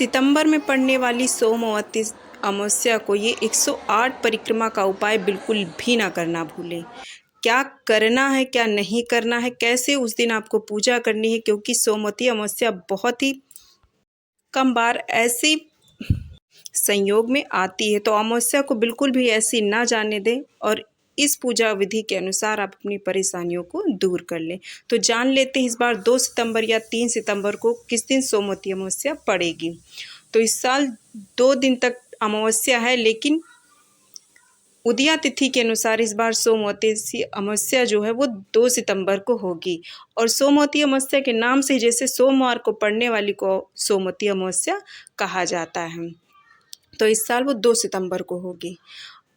सितंबर में पड़ने वाली सोमवती अमावस्या को ये 108 परिक्रमा का उपाय बिल्कुल भी ना करना भूलें। क्या करना है, क्या नहीं करना है, कैसे उस दिन आपको पूजा करनी है, क्योंकि सोमवती अमावस्या बहुत ही कम बार ऐसी संयोग में आती है। तो अमावस्या को बिल्कुल भी ऐसी ना जाने दें और इस पूजा विधि के अनुसार आप अपनी परेशानियों को दूर कर लें। तो जान लेते हैं इस बार 2 सितंबर या 3 सितंबर को किस दिन सोमवती अमावस्या पड़ेगी। तो इस साल 2 दिन तक अमावस्या है, लेकिन उदया तिथि के अनुसार इस बार सोमवती अमावस्या जो है वो 2 सितंबर को होगी। और सोमवती अमावस्या के नाम से जैसे सोमवार को पड़ने वाली को सोमवती अमावस्या कहा जाता है, तो इस साल वो 2 सितंबर को होगी।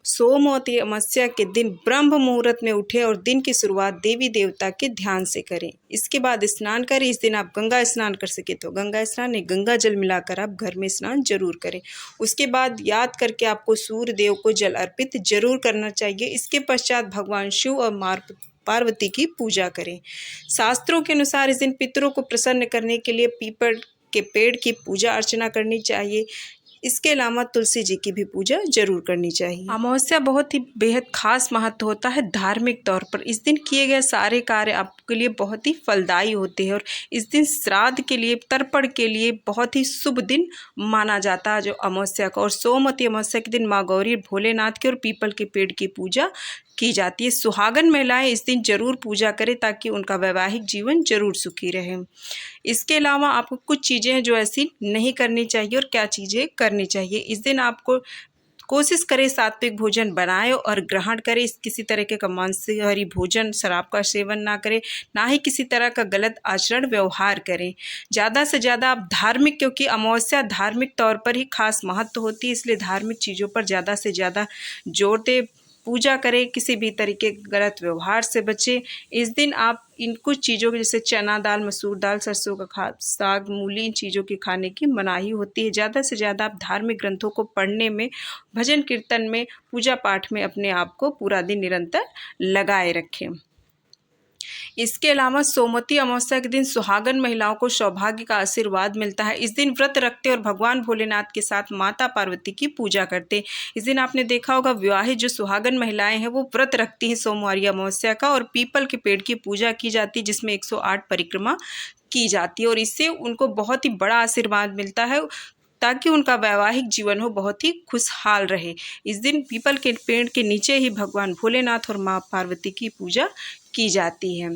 सोमवती अमावस्या के दिन ब्रह्म मुहूर्त में उठें और दिन की शुरुआत देवी देवता के ध्यान से करें। इसके बाद स्नान करें। इस दिन आप गंगा स्नान कर सके तो गंगा स्नान नहीं, गंगा जल मिलाकर आप घर में स्नान जरूर करें। उसके बाद याद करके आपको सूर्य देव को जल अर्पित जरूर करना चाहिए। इसके पश्चात भगवान शिव और पार्वती की पूजा करें। शास्त्रों के अनुसार इस दिन पितरों को प्रसन्न करने के लिए पीपल के पेड़ की पूजा अर्चना करनी चाहिए। इसके अलावा तुलसी जी की भी पूजा जरूर करनी चाहिए। अमावस्या बहुत ही बेहद खास महत्व होता है धार्मिक तौर पर। इस दिन किए गए सारे कार्य आपके लिए बहुत ही फलदायी होते हैं और इस दिन श्राद्ध के लिए, तर्पण के लिए बहुत ही शुभ दिन माना जाता है जो अमावस्या का। और सोमवती अमावस्या के दिन माँ गौरी, भोलेनाथ की और पीपल के पेड़ की पूजा की जाती है। सुहागन महिलाएं इस दिन जरूर पूजा करें ताकि उनका वैवाहिक जीवन जरूर सुखी रहे। इसके अलावा आपको कुछ चीज़ें हैं जो ऐसी नहीं करनी चाहिए और क्या चीज़ें करनी चाहिए। इस दिन आपको कोशिश करें सात्विक भोजन बनाएं और ग्रहण करें। किसी तरीके का मांसाहारी भोजन, शराब का सेवन ना करें, ना ही किसी तरह का गलत आचरण व्यवहार करें। ज़्यादा से ज़्यादा आप धार्मिक, क्योंकि अमावस्या धार्मिक तौर पर ही खास महत्व होती है, इसलिए धार्मिक चीज़ों पर ज़्यादा से ज़्यादा जोर दें, पूजा करें, किसी भी तरीके के गलत व्यवहार से बचें। इस दिन आप इन कुछ चीज़ों के जैसे चना दाल, मसूर दाल, सरसों का साग, मूली, इन चीज़ों की खाने की मनाही होती है। ज़्यादा से ज़्यादा आप धार्मिक ग्रंथों को पढ़ने में, भजन कीर्तन में, पूजा पाठ में अपने आप को पूरा दिन निरंतर लगाए रखें। इसके अलावा सोमवती अमावस्या के दिन सुहागन महिलाओं को सौभाग्य का आशीर्वाद मिलता है। इस दिन व्रत रखते और भगवान भोलेनाथ के साथ माता पार्वती की पूजा करते। इस दिन आपने देखा होगा विवाहित जो सुहागन महिलाएं हैं वो व्रत रखती हैं सोमवारी अमावस्या का, और पीपल के पेड़ की पूजा की जाती है जिसमें 108 परिक्रमा की जाती है और इससे उनको बहुत ही बड़ा आशीर्वाद मिलता है ताकि उनका वैवाहिक जीवन हो बहुत ही खुशहाल रहे। इस दिन पीपल के पेड़ के नीचे ही भगवान भोलेनाथ और माँ पार्वती की पूजा की जाती है।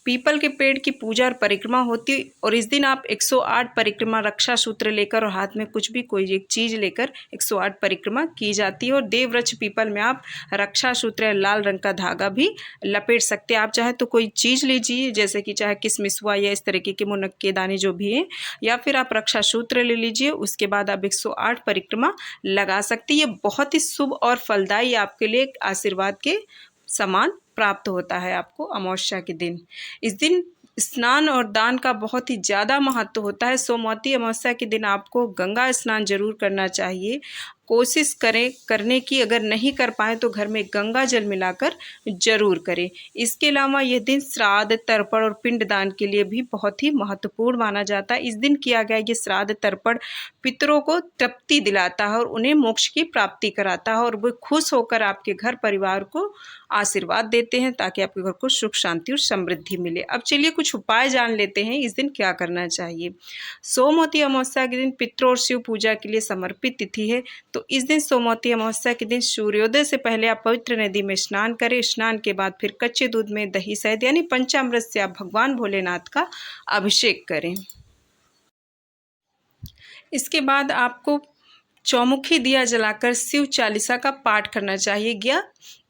पीपल के पेड़ की पूजा और परिक्रमा होती और इस दिन आप 108 परिक्रमा रक्षा सूत्र लेकर और हाथ में कुछ भी कोई एक चीज़ लेकर 108 परिक्रमा की जाती है। और देववृक्ष पीपल में आप रक्षा सूत्र, लाल रंग का धागा भी लपेट सकते हैं। आप चाहे तो कोई चीज़ लीजिए, जैसे कि चाहे किसमिस हुआ या इस तरीके के मुनक्के के दाने जो भी हैं, या फिर आप रक्षा सूत्र ले लीजिए। उसके बाद आप 108 परिक्रमा लगा सकते हैं। ये बहुत ही शुभ और फलदायी आपके लिए आशीर्वाद के समान प्राप्त होता है आपको अमावस्या के दिन। इस दिन स्नान और दान का बहुत ही ज़्यादा महत्व होता है। सोमवती अमावस्या के दिन आपको गंगा स्नान जरूर करना चाहिए। कोशिश करें करने की, अगर नहीं कर पाए तो घर में गंगा जल मिलाकर जरूर करें। इसके अलावा यह दिन श्राद्ध, तर्पण और पिंडदान के लिए भी बहुत ही महत्वपूर्ण माना जाता है। इस दिन किया गया ये श्राद्ध तर्पण पितरों को तृप्ति दिलाता है और उन्हें मोक्ष की प्राप्ति कराता है और वे खुश होकर आपके घर परिवार को आशीर्वाद देते हैं ताकि आपके घर को सुख, शांति और समृद्धि मिले। अब चलिए कुछ उपाय जान लेते हैं इस दिन क्या करना चाहिए। सोमवती अमावस्या के दिन पितरों और शिव पूजा के लिए समर्पित तिथि है, तो इस दिन सोमवती अमावस्या के दिन सूर्योदय से पहले आप पवित्र नदी में स्नान करें। स्नान के बाद फिर कच्चे दूध में दही शहद यानी पंचामृत से आप भगवान भोलेनाथ का अभिषेक करें। इसके बाद आपको चौमुखी दिया जलाकर शिव चालीसा का पाठ करना चाहिए।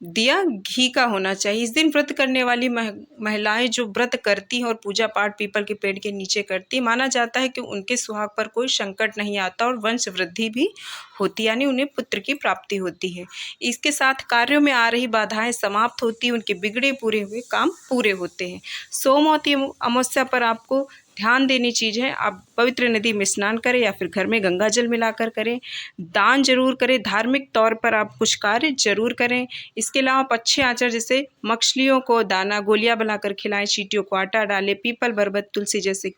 दिया घी का होना चाहिए। इस दिन व्रत करने वाली महिलाएं जो व्रत करती हैं और पूजा पाठ पीपल के पेड़ के नीचे करती, माना जाता है कि उनके सुहाग पर कोई संकट नहीं आता और वंश वृद्धि भी होती, यानी उन्हें पुत्र की प्राप्ति होती है। इसके साथ कार्यों में आ रही बाधाएं समाप्त होती, उनके बिगड़े पूरे हुए काम पूरे होते हैं। सोमवती अमावस्या पर आपको ध्यान देनी चीज़ है, आप पवित्र नदी में स्नान करें या फिर घर में गंगा जल मिलाकर करें। दान जरूर करें। धार्मिक तौर पर आप कुछ कार्य जरूर करें। इसके अलावा आप अच्छे आचार जैसे मछलियों को दाना गोलियां बनाकर खिलाएं, चींटियों को आटा डालें, पीपल, बरगद, तुलसी जैसे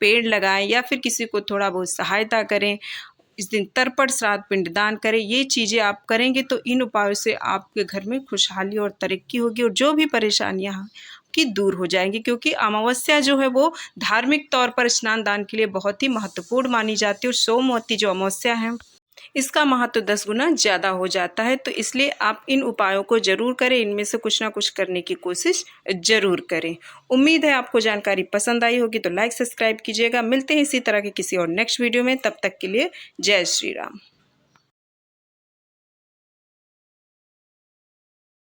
पेड़ लगाएं या फिर किसी को थोड़ा बहुत सहायता करें। इस दिन तर्पण श्राद्ध पिंडदान करें। ये चीज़ें आप करेंगे तो इन उपायों से आपके घर में खुशहाली और तरक्की होगी और जो भी परेशानियां की दूर हो जाएंगी, क्योंकि अमावस्या जो है वो धार्मिक तौर पर स्नान दान के लिए बहुत ही महत्वपूर्ण मानी जाती है। और सोमवती जो अमावस्या है इसका महत्व 10 गुना ज़्यादा हो जाता है। तो इसलिए आप इन उपायों को ज़रूर करें, इनमें से कुछ ना कुछ करने की कोशिश ज़रूर करें। उम्मीद है आपको जानकारी पसंद आई होगी, तो लाइक सब्सक्राइब कीजिएगा। मिलते हैं इसी तरह के किसी और नेक्स्ट वीडियो में, तब तक के लिए जय श्री राम।